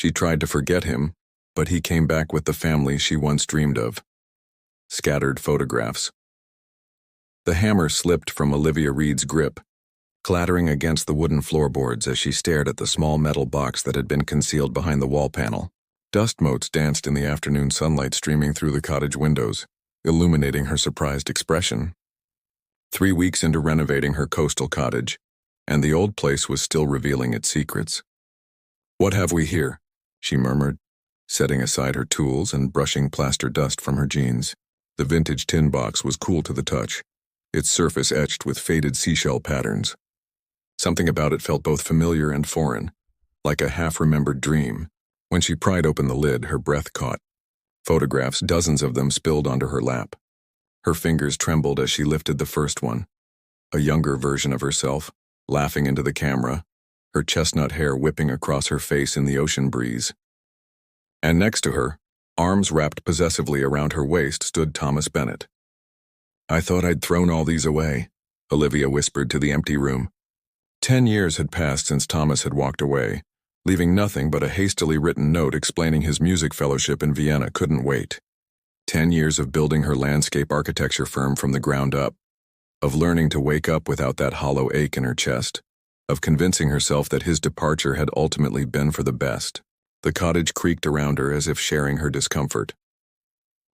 She tried to forget him, but he came back with the family she once dreamed of. Scattered photographs. The hammer slipped from Olivia Reed's grip, clattering against the wooden floorboards as she stared at the small metal box that had been concealed behind the wall panel. Dust motes danced in the afternoon sunlight streaming through the cottage windows, illuminating her surprised expression. 3 weeks into renovating her coastal cottage, and the old place was still revealing its secrets. "What have we here?" she murmured, setting aside her tools and brushing plaster dust from her jeans. The vintage tin box was cool to the touch, its surface etched with faded seashell patterns. Something about it felt both familiar and foreign, like a half-remembered dream. When she pried open the lid, her breath caught. Photographs, dozens of them, spilled onto her lap. Her fingers trembled as she lifted the first one. A younger version of herself, laughing into the camera, her chestnut hair whipping across her face in the ocean breeze. And next to her, arms wrapped possessively around her waist, stood Thomas Bennett. "I thought I'd thrown all these away," Olivia whispered to the empty room. 10 years had passed since Thomas had walked away, leaving nothing but a hastily written note explaining his music fellowship in Vienna couldn't wait. 10 years of building her landscape architecture firm from the ground up, of learning to wake up without that hollow ache in her chest, of convincing herself that his departure had ultimately been for the best. The cottage creaked around her as if sharing her discomfort.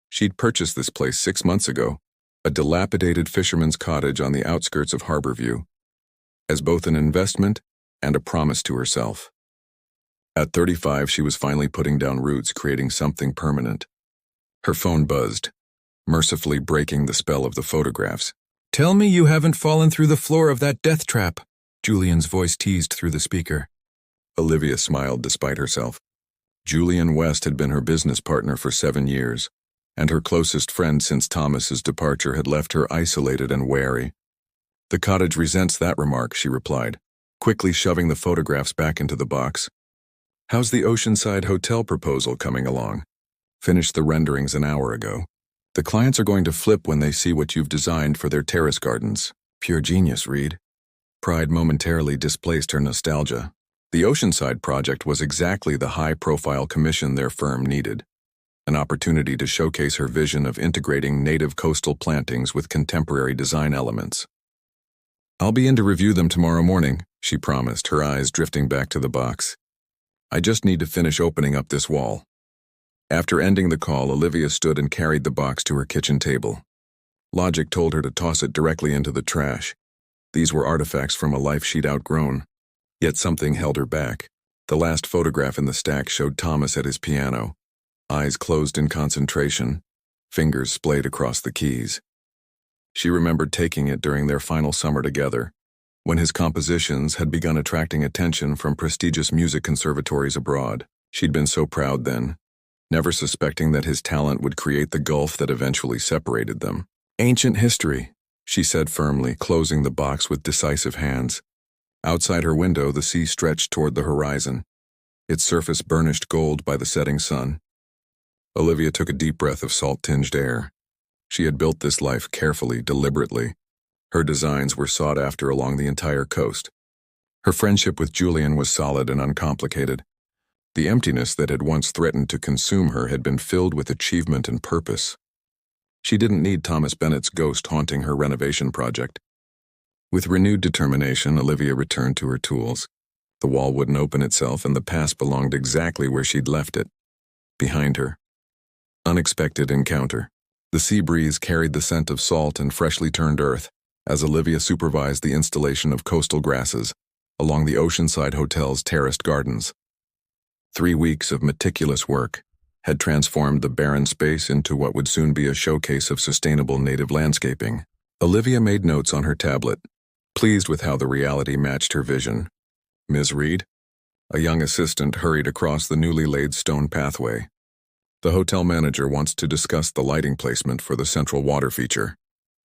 She'd purchased this place 6 months ago, a dilapidated fisherman's cottage on the outskirts of Harborview, as both an investment and a promise to herself. At 35, she was finally putting down roots, creating something permanent. Her phone buzzed, mercifully breaking the spell of the photographs. "Tell me you haven't fallen through the floor of that death trap," Julian's voice teased through the speaker. Olivia smiled despite herself. Julian West had been her business partner for 7 years, and her closest friend since Thomas's departure had left her isolated and wary. "The cottage resents that remark," she replied, quickly shoving the photographs back into the box. "How's the Oceanside Hotel proposal coming along? Finished the renderings an hour ago. The clients are going to flip when they see what you've designed for their terrace gardens. Pure genius, Reed." Pride momentarily displaced her nostalgia. The Oceanside project was exactly the high-profile commission their firm needed. An opportunity to showcase her vision of integrating native coastal plantings with contemporary design elements. "I'll be in to review them tomorrow morning," she promised, her eyes drifting back to the box. "I just need to finish opening up this wall." After ending the call, Olivia stood and carried the box to her kitchen table. Logic told her to toss it directly into the trash. These were artifacts from a life she'd outgrown. Yet something held her back. The last photograph in the stack showed Thomas at his piano, eyes closed in concentration, fingers splayed across the keys. She remembered taking it during their final summer together, when his compositions had begun attracting attention from prestigious music conservatories abroad. She'd been so proud then, never suspecting that his talent would create the gulf that eventually separated them. "Ancient history," she said firmly, closing the box with decisive hands. Outside her window, the sea stretched toward the horizon, its surface burnished gold by the setting sun. Olivia took a deep breath of salt-tinged air. She had built this life carefully, deliberately. Her designs were sought after along the entire coast. Her friendship with Julian was solid and uncomplicated. The emptiness that had once threatened to consume her had been filled with achievement and purpose. She didn't need Thomas Bennett's ghost haunting her renovation project. With renewed determination, Olivia returned to her tools. The wall wouldn't open itself, and the past belonged exactly where she'd left it, behind her. Unexpected encounter. The sea breeze carried the scent of salt and freshly turned earth as Olivia supervised the installation of coastal grasses along the Oceanside Hotel's terraced gardens. 3 weeks of meticulous work had transformed the barren space into what would soon be a showcase of sustainable native landscaping. Olivia made notes on her tablet, pleased with how the reality matched her vision. "Ms. Reed?" A young assistant hurried across the newly laid stone pathway. "The hotel manager wants to discuss the lighting placement for the central water feature.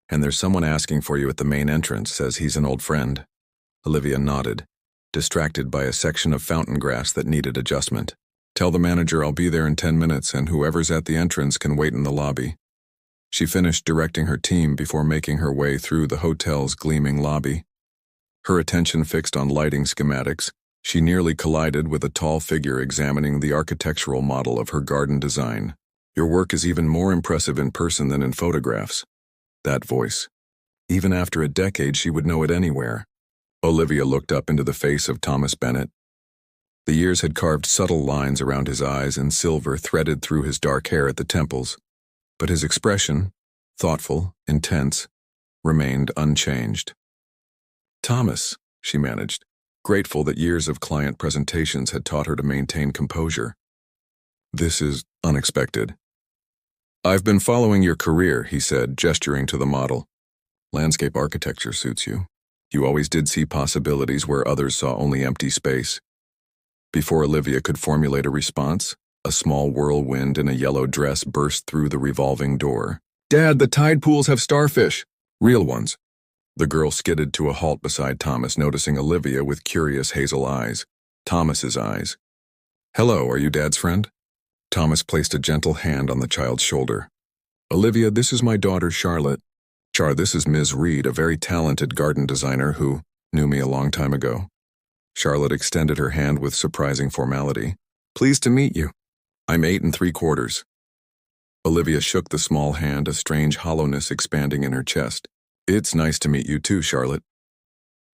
And there's someone asking for you at the main entrance, says he's an old friend." Olivia nodded, distracted by a section of fountain grass that needed adjustment. "Tell the manager I'll be there in 10 minutes and whoever's at the entrance can wait in the lobby." She finished directing her team before making her way through the hotel's gleaming lobby. Her attention fixed on lighting schematics, She nearly collided with a tall figure examining the architectural model of her garden design. Your work is even more impressive in person than in photographs. That voice. Even after a decade, she would know it anywhere. Olivia looked up into the face of Thomas Bennett. The years had carved subtle lines around his eyes and silver threaded through his dark hair at the temples, but his expression, thoughtful, intense, remained unchanged. Thomas, she managed, grateful that years of client presentations had taught her to maintain composure. This is unexpected. I've been following your career, he said, gesturing to the model. Landscape architecture suits you. You always did see possibilities where others saw only empty space. Before Olivia could formulate a response, a small whirlwind in a yellow dress burst through the revolving door. Dad, the tide pools have starfish. Real ones. The girl skidded to a halt beside Thomas, noticing Olivia with curious hazel eyes. Thomas's eyes. Hello, are you Dad's friend? Thomas placed a gentle hand on the child's shoulder. Olivia, this is my daughter Charlotte. This is Ms. Reed, a very talented garden designer who knew me a long time ago. Charlotte extended her hand with surprising formality. Pleased to meet you. I'm 8 3/4. Olivia shook the small hand, a strange hollowness expanding in her chest. It's nice to meet you too, Charlotte.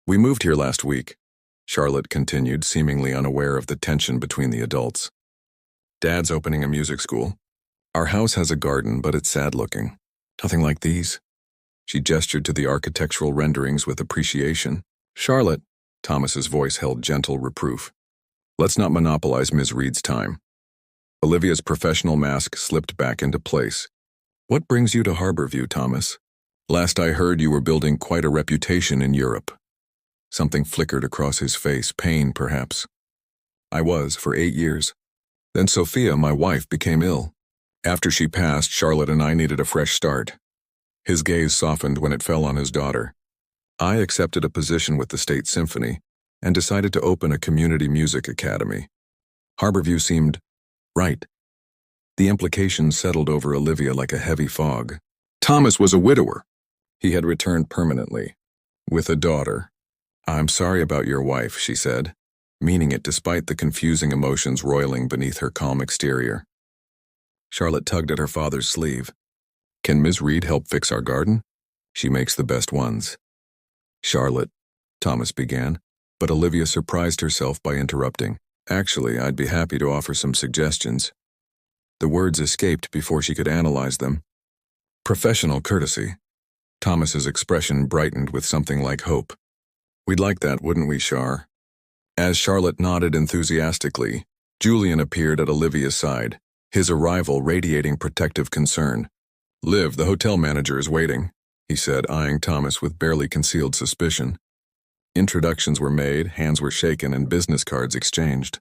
We moved here last week, Charlotte continued, seemingly unaware of the tension between the adults. Dad's opening a music school. Our house has a garden, but it's sad-looking. Nothing like these. She gestured to the architectural renderings with appreciation. Charlotte, Thomas's voice held gentle reproof. Let's not monopolize Ms. Reed's time. Olivia's professional mask slipped back into place. What brings you to Harborview, Thomas? Last I heard, you were building quite a reputation in Europe. Something flickered across his face, pain perhaps. I was, for 8 years. Then Sophia, my wife, became ill. After she passed, Charlotte and I needed a fresh start. His gaze softened when it fell on his daughter. I accepted a position with the State Symphony and decided to open a community music academy. Harborview seemed right. The implications settled over Olivia like a heavy fog. Thomas was a widower. He had returned permanently, with a daughter. I'm sorry about your wife, she said, meaning it despite the confusing emotions roiling beneath her calm exterior. Charlotte tugged at her father's sleeve. Can Ms. Reed help fix our garden? She makes the best ones. Charlotte, Thomas began, but Olivia surprised herself by interrupting. Actually, I'd be happy to offer some suggestions. The words escaped before she could analyze them. Professional courtesy. Thomas's expression brightened with something like hope. We'd like that, wouldn't we, Char? As Charlotte nodded enthusiastically, Julian appeared at Olivia's side, his arrival radiating protective concern. Liv, the hotel manager, is waiting, he said, eyeing Thomas with barely concealed suspicion. Introductions were made, hands were shaken, and business cards exchanged.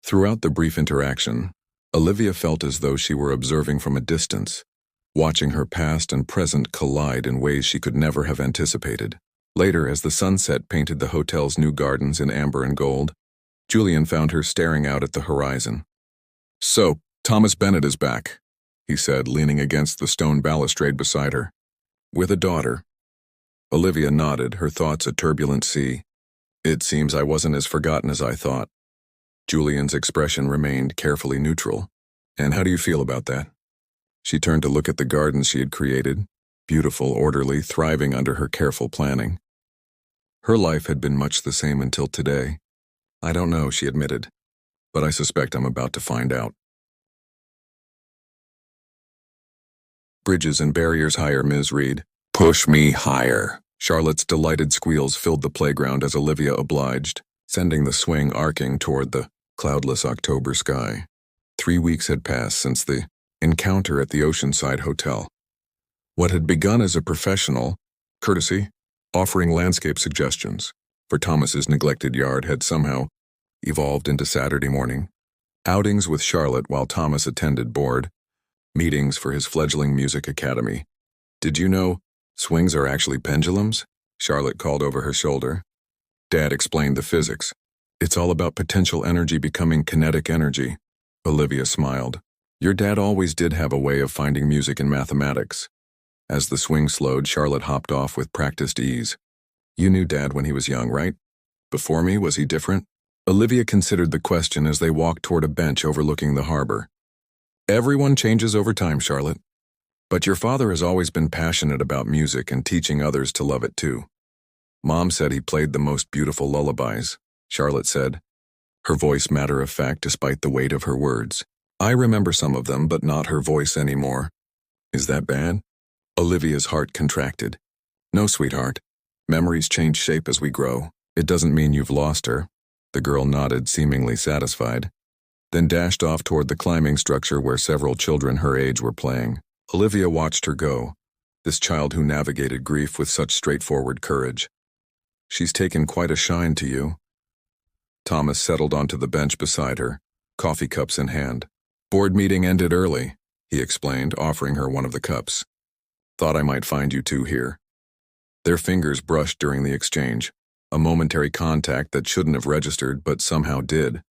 Throughout the brief interaction, Olivia felt as though she were observing from a distance, watching her past and present collide in ways she could never have anticipated. Later, as the sunset painted the hotel's new gardens in amber and gold, Julian found her staring out at the horizon. So, Thomas Bennett is back, he said, leaning against the stone balustrade beside her. With a daughter. Olivia nodded, her thoughts a turbulent sea. It seems I wasn't as forgotten as I thought. Julian's expression remained carefully neutral. And how do you feel about that? She turned to look at the gardens she had created, beautiful, orderly, thriving under her careful planning. Her life had been much the same until today. I don't know, she admitted, but I suspect I'm about to find out. Bridges and barriers higher, Ms. Reed. Push me higher. Charlotte's delighted squeals filled the playground as Olivia obliged, sending the swing arcing toward the cloudless October sky. 3 weeks had passed since the encounter at the Oceanside Hotel. What had begun as a professional courtesy, offering landscape suggestions for Thomas's neglected yard, had somehow evolved into Saturday morning outings with Charlotte while Thomas attended board meetings for his fledgling music academy. Did you know swings are actually pendulums? Charlotte called over her shoulder. Dad explained the physics. It's all about potential energy becoming kinetic energy. Olivia smiled. Your dad always did have a way of finding music in mathematics. As the swing slowed, Charlotte hopped off with practiced ease. You knew Dad when he was young, right? Before me, was he different? Olivia considered the question as they walked toward a bench overlooking the harbor. Everyone changes over time, Charlotte. But your father has always been passionate about music and teaching others to love it too. Mom said he played the most beautiful lullabies, Charlotte said, her voice matter-of-fact despite the weight of her words. I remember some of them, but not her voice anymore. Is that bad? Olivia's heart contracted. No, sweetheart. Memories change shape as we grow. It doesn't mean you've lost her. The girl nodded, seemingly satisfied, then dashed off toward the climbing structure where several children her age were playing. Olivia watched her go, this child who navigated grief with such straightforward courage. She's taken quite a shine to you. Thomas settled onto the bench beside her, coffee cups in hand. Board meeting ended early, he explained, offering her one of the cups. Thought I might find you two here. Their fingers brushed during the exchange, a momentary contact that shouldn't have registered but somehow did.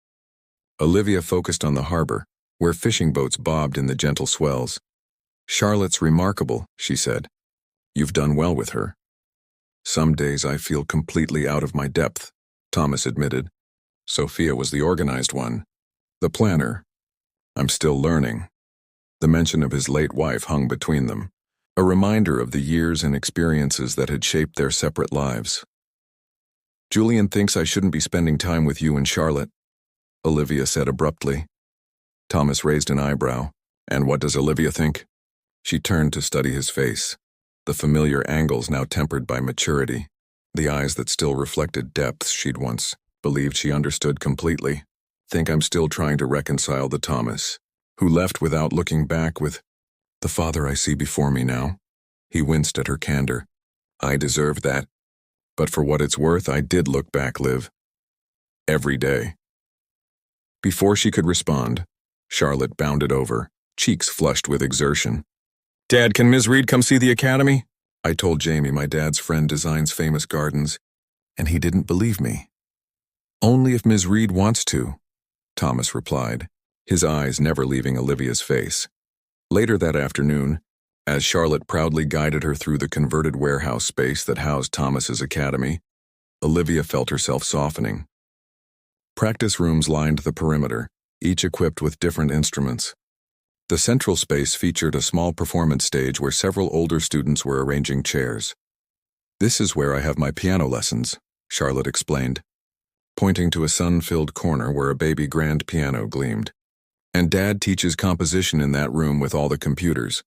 Olivia focused on the harbor, where fishing boats bobbed in the gentle swells. Charlotte's remarkable, she said. You've done well with her. Some days I feel completely out of my depth, Thomas admitted. Sophia was the organized one, the planner. I'm still learning. The mention of his late wife hung between them, a reminder of the years and experiences that had shaped their separate lives. Julian thinks I shouldn't be spending time with you and Charlotte, Olivia said abruptly. Thomas raised an eyebrow. And what does Olivia think? She turned to study his face, the familiar angles now tempered by maturity, the eyes that still reflected depths she'd once believed she understood completely. Think I'm still trying to reconcile the Thomas, who left without looking back with the father I see before me now. He winced at her candor. I deserved that. But for what it's worth, I did look back, Liv. Every day. Before she could respond, Charlotte bounded over, cheeks flushed with exertion. Dad, can Ms. Reed come see the academy? I told Jamie my dad's friend designs famous gardens, and he didn't believe me. Only if Ms. Reed wants to, Thomas replied, his eyes never leaving Olivia's face. Later that afternoon, as Charlotte proudly guided her through the converted warehouse space that housed Thomas's academy, Olivia felt herself softening. Practice rooms lined the perimeter, each equipped with different instruments. The central space featured a small performance stage where several older students were arranging chairs. This is where I have my piano lessons, Charlotte explained, pointing to a sun-filled corner where a baby grand piano gleamed. And Dad teaches composition in that room with all the computers.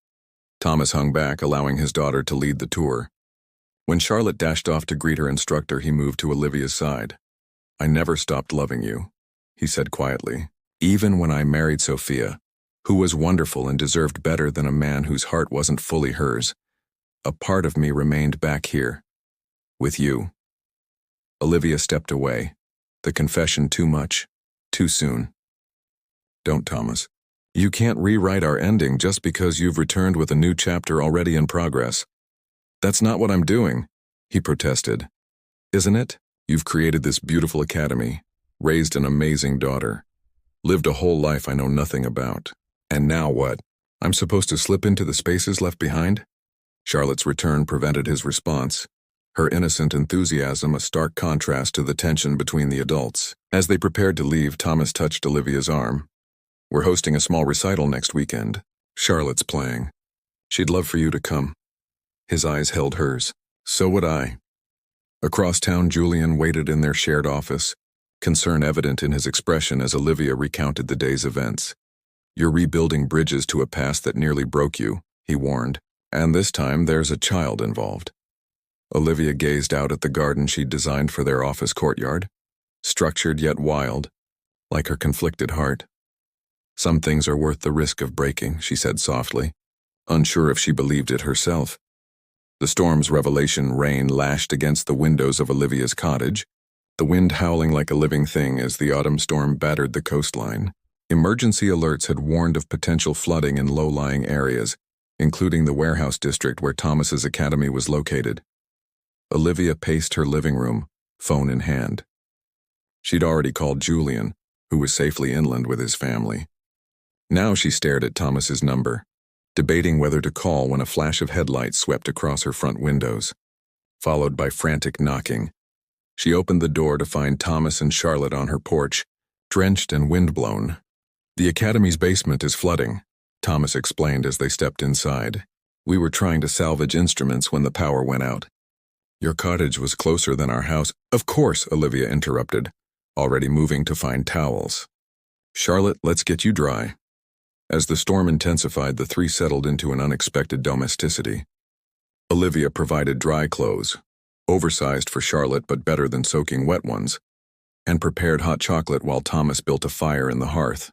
Thomas hung back, allowing his daughter to lead the tour. When Charlotte dashed off to greet her instructor, he moved to Olivia's side. I never stopped loving you, he said quietly, even when I married Sophia, who was wonderful and deserved better than a man whose heart wasn't fully hers. A part of me remained back here, with you. Olivia stepped away, the confession too much, too soon. Don't, Thomas. You can't rewrite our ending just because you've returned with a new chapter already in progress. That's not what I'm doing, he protested. Isn't it? You've created this beautiful academy, raised an amazing daughter, lived a whole life I know nothing about. And now what? I'm supposed to slip into the spaces left behind? Charlotte's return prevented his response, her innocent enthusiasm a stark contrast to the tension between the adults. As they prepared to leave, Thomas touched Olivia's arm. We're hosting a small recital next weekend. Charlotte's playing. She'd love for you to come. His eyes held hers. So would I. Across town, Julian waited in their shared office, concern evident in his expression as Olivia recounted the day's events. You're rebuilding bridges to a past that nearly broke you, he warned, and this time there's a child involved. Olivia gazed out at the garden she'd designed for their office courtyard, structured yet wild, like her conflicted heart. Some things are worth the risk of breaking, she said softly, unsure if she believed it herself. The storm's revelation rain lashed against the windows of Olivia's cottage, the wind howling like a living thing as the autumn storm battered the coastline. Emergency alerts had warned of potential flooding in low-lying areas, including the warehouse district where Thomas's academy was located. Olivia paced her living room, phone in hand. She'd already called Julian, who was safely inland with his family. Now she stared at Thomas's number, debating whether to call when a flash of headlights swept across her front windows, followed by frantic knocking. She opened the door to find Thomas and Charlotte on her porch, drenched and windblown. "The academy's basement is flooding," Thomas explained as they stepped inside. "We were trying to salvage instruments when the power went out." "Your cottage was closer than our house." "Of course," Olivia interrupted, already moving to find towels. "Charlotte, let's get you dry." As the storm intensified, the three settled into an unexpected domesticity. Olivia provided dry clothes, oversized for Charlotte but better than soaking wet ones, and prepared hot chocolate while Thomas built a fire in the hearth.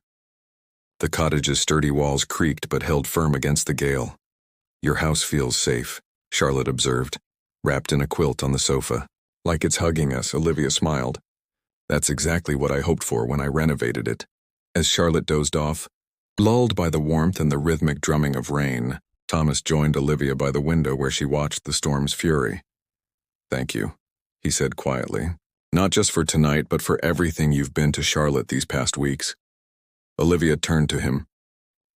The cottage's sturdy walls creaked but held firm against the gale. "Your house feels safe," Charlotte observed, wrapped in a quilt on the sofa. "Like it's hugging us," Olivia smiled. "That's exactly what I hoped for when I renovated it." As Charlotte dozed off, lulled by the warmth and the rhythmic drumming of rain, Thomas joined Olivia by the window where she watched the storm's fury. "Thank you," he said quietly. "Not just for tonight, but for everything you've been to Charlotte these past weeks." Olivia turned to him.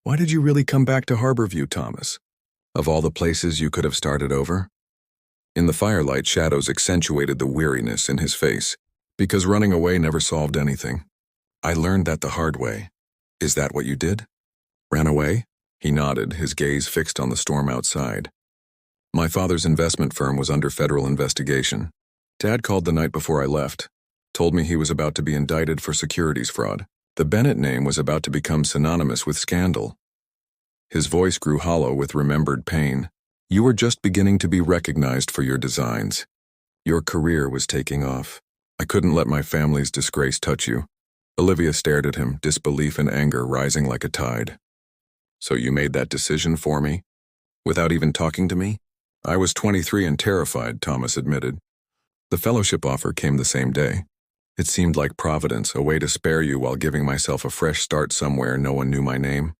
"Why did you really come back to Harborview, Thomas? Of all the places you could have started over?" In the firelight, shadows accentuated the weariness in his face. "Because running away never solved anything. I learned that the hard way." "Is that what you did? Ran away?" He nodded, his gaze fixed on the storm outside. "My father's investment firm was under federal investigation. Dad called the night before I left, told me he was about to be indicted for securities fraud. The Bennett name was about to become synonymous with scandal." His voice grew hollow with remembered pain. "You were just beginning to be recognized for your designs. Your career was taking off. I couldn't let my family's disgrace touch you." Olivia stared at him, disbelief and anger rising like a tide. "So you made that decision for me? Without even talking to me?" "I was 23 and terrified," Thomas admitted. "The fellowship offer came the same day. It seemed like Providence, a way to spare you while giving myself a fresh start somewhere no one knew my name."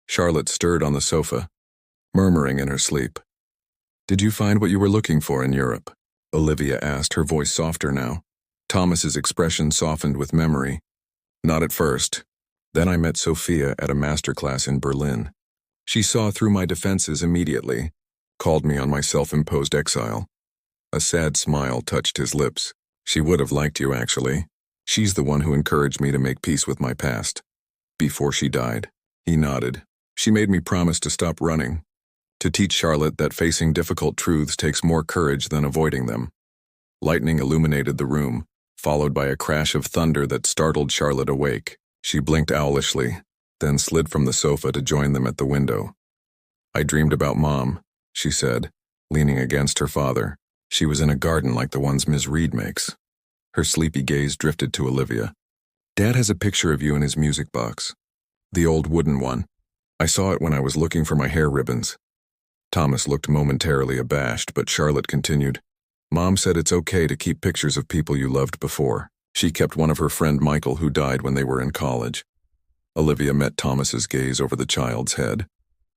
Charlotte stirred on the sofa, murmuring in her sleep. "Did you find what you were looking for in Europe?" Olivia asked, her voice softer now. Thomas's expression softened with memory. "Not at first. Then I met Sophia at a masterclass in Berlin. She saw through my defenses immediately, called me on my self-imposed exile." A sad smile touched his lips. "She would have liked you, actually. She's the one who encouraged me to make peace with my past. Before she died." He nodded. "She made me promise to stop running, to teach Charlotte that facing difficult truths takes more courage than avoiding them." Lightning illuminated the room, followed by a crash of thunder that startled Charlotte awake. She blinked owlishly, then slid from the sofa to join them at the window. "I dreamed about Mom," she said, leaning against her father. "She was in a garden like the ones Ms. Reed makes." Her sleepy gaze drifted to Olivia. "Dad has a picture of you in his music box. The old wooden one. I saw it when I was looking for my hair ribbons." Thomas looked momentarily abashed, but Charlotte continued. "Mom said it's okay to keep pictures of people you loved before. She kept one of her friend Michael who died when they were in college." Olivia met Thomas's gaze over the child's head,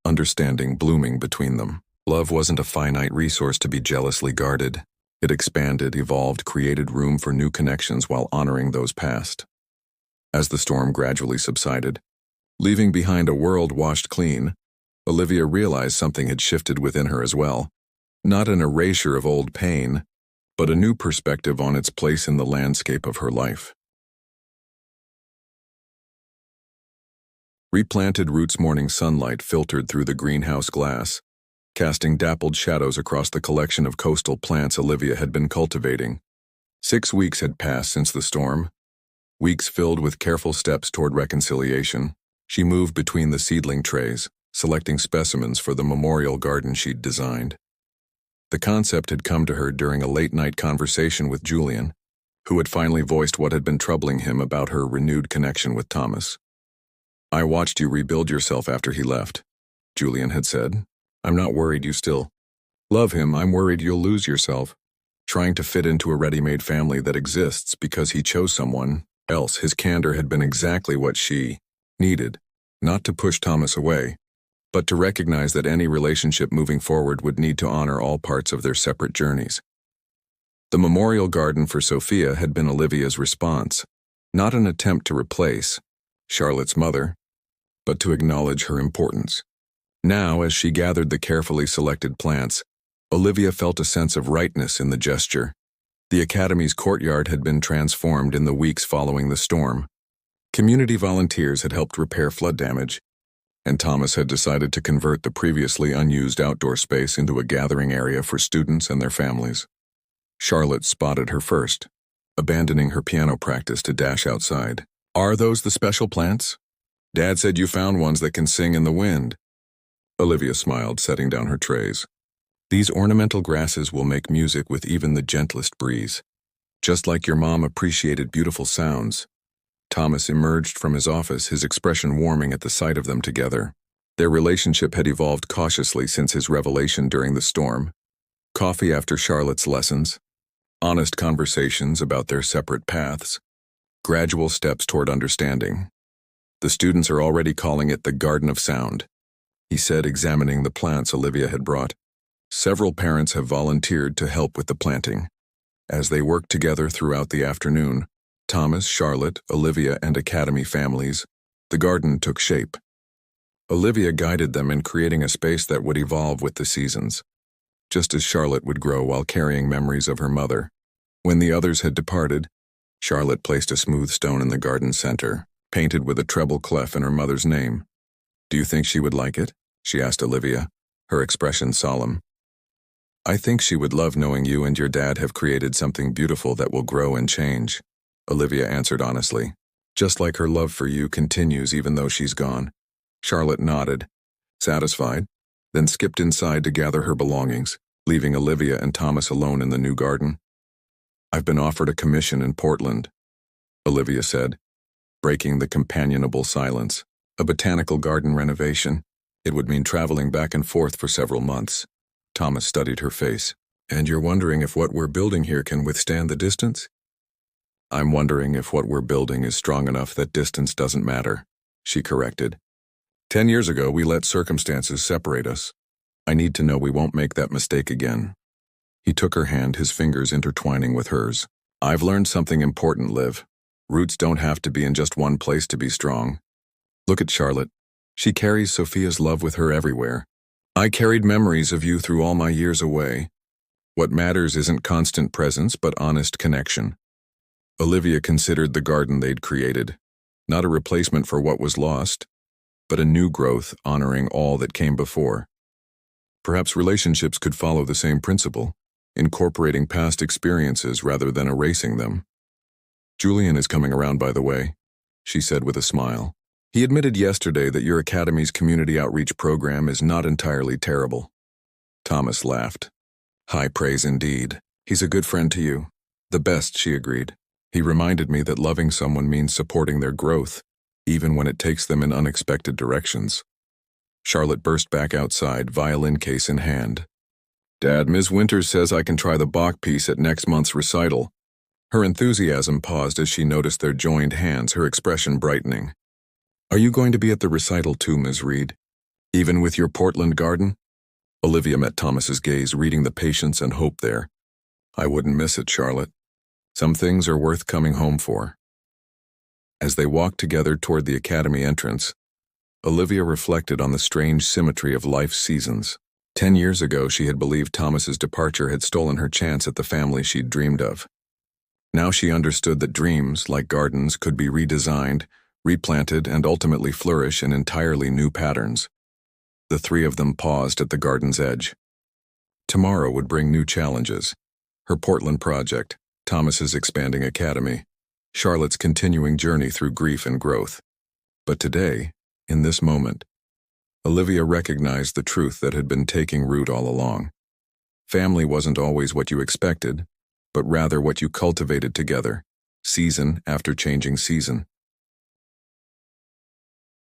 understanding blooming between them. Love wasn't a finite resource to be jealously guarded. It expanded, evolved, created room for new connections while honoring those past. As the storm gradually subsided, leaving behind a world washed clean, Olivia realized something had shifted within her as well. Not an erasure of old pain, but a new perspective on its place in the landscape of her life. Replanted roots. Morning sunlight filtered through the greenhouse glass, casting dappled shadows across the collection of coastal plants Olivia had been cultivating. 6 weeks had passed since the storm, weeks filled with careful steps toward reconciliation. She moved between the seedling trays, selecting specimens for the memorial garden she'd designed. The concept had come to her during a late-night conversation with Julian, who had finally voiced what had been troubling him about her renewed connection with Thomas. "I watched you rebuild yourself after he left," Julian had said. "I'm not worried you still love him. I'm worried you'll lose yourself, trying to fit into a ready-made family that exists because he chose someone else." His candor had been exactly what she needed, not to push Thomas away, but to recognize that any relationship moving forward would need to honor all parts of their separate journeys. The memorial garden for Sophia had been Olivia's response, not an attempt to replace Charlotte's mother, but to acknowledge her importance. Now, as she gathered the carefully selected plants, Olivia felt a sense of rightness in the gesture. The academy's courtyard had been transformed in the weeks following the storm. Community volunteers had helped repair flood damage, and Thomas had decided to convert the previously unused outdoor space into a gathering area for students and their families. Charlotte spotted her first, abandoning her piano practice to dash outside. "Are those the special plants? Dad said you found ones that can sing in the wind." Olivia smiled, setting down her trays. "These ornamental grasses will make music with even the gentlest breeze. Just like your mom appreciated beautiful sounds." Thomas emerged from his office, his expression warming at the sight of them together. Their relationship had evolved cautiously since his revelation during the storm. Coffee after Charlotte's lessons, honest conversations about their separate paths, gradual steps toward understanding. "The students are already calling it the Garden of Sound," he said, examining the plants Olivia had brought. "Several parents have volunteered to help with the planting." As they worked together throughout the afternoon, Thomas, Charlotte, Olivia, and Academy families, the garden took shape. Olivia guided them in creating a space that would evolve with the seasons, just as Charlotte would grow while carrying memories of her mother. When the others had departed, Charlotte placed a smooth stone in the garden center, painted with a treble clef in her mother's name. "Do you think she would like it?" she asked Olivia, her expression solemn. "I think she would love knowing you and your dad have created something beautiful that will grow and change," Olivia answered honestly. "Just like her love for you continues even though she's gone." Charlotte nodded, satisfied, then skipped inside to gather her belongings, leaving Olivia and Thomas alone in the new garden. "I've been offered a commission in Portland," Olivia said, breaking the companionable silence. "A botanical garden renovation. It would mean traveling back and forth for several months." Thomas studied her face. "And you're wondering if what we're building here can withstand the distance?" "I'm wondering if what we're building is strong enough that distance doesn't matter," she corrected. 10 years ago, we let circumstances separate us. I need to know we won't make that mistake again." He took her hand, his fingers intertwining with hers. "I've learned something important, Liv. Roots don't have to be in just one place to be strong. Look at Charlotte. She carries Sophia's love with her everywhere. I carried memories of you through all my years away. What matters isn't constant presence, but honest connection." Olivia considered the garden they'd created, not a replacement for what was lost, but a new growth honoring all that came before. Perhaps relationships could follow the same principle, incorporating past experiences rather than erasing them. "Julian is coming around, by the way," she said with a smile. "He admitted yesterday that your academy's community outreach program is not entirely terrible." Thomas laughed. "High praise indeed. He's a good friend to you." "The best," she agreed. "He reminded me that loving someone means supporting their growth, even when it takes them in unexpected directions." Charlotte burst back outside, violin case in hand. "Dad, Ms. Winters says I can try the Bach piece at next month's recital." Her enthusiasm paused as she noticed their joined hands, her expression brightening. "Are you going to be at the recital too, Ms. Reed? Even with your Portland garden?" Olivia met Thomas's gaze, reading the patience and hope there. "I wouldn't miss it, Charlotte. Some things are worth coming home for." As they walked together toward the academy entrance, Olivia reflected on the strange symmetry of life's seasons. 10 years ago, she had believed Thomas's departure had stolen her chance at the family she'd dreamed of. Now she understood that dreams, like gardens, could be redesigned, replanted, and ultimately flourish in entirely new patterns. The three of them paused at the garden's edge. Tomorrow would bring new challenges. Her Portland project, Thomas's expanding academy, Charlotte's continuing journey through grief and growth. But today, in this moment, Olivia recognized the truth that had been taking root all along. Family wasn't always what you expected, but rather what you cultivated together, season after changing season.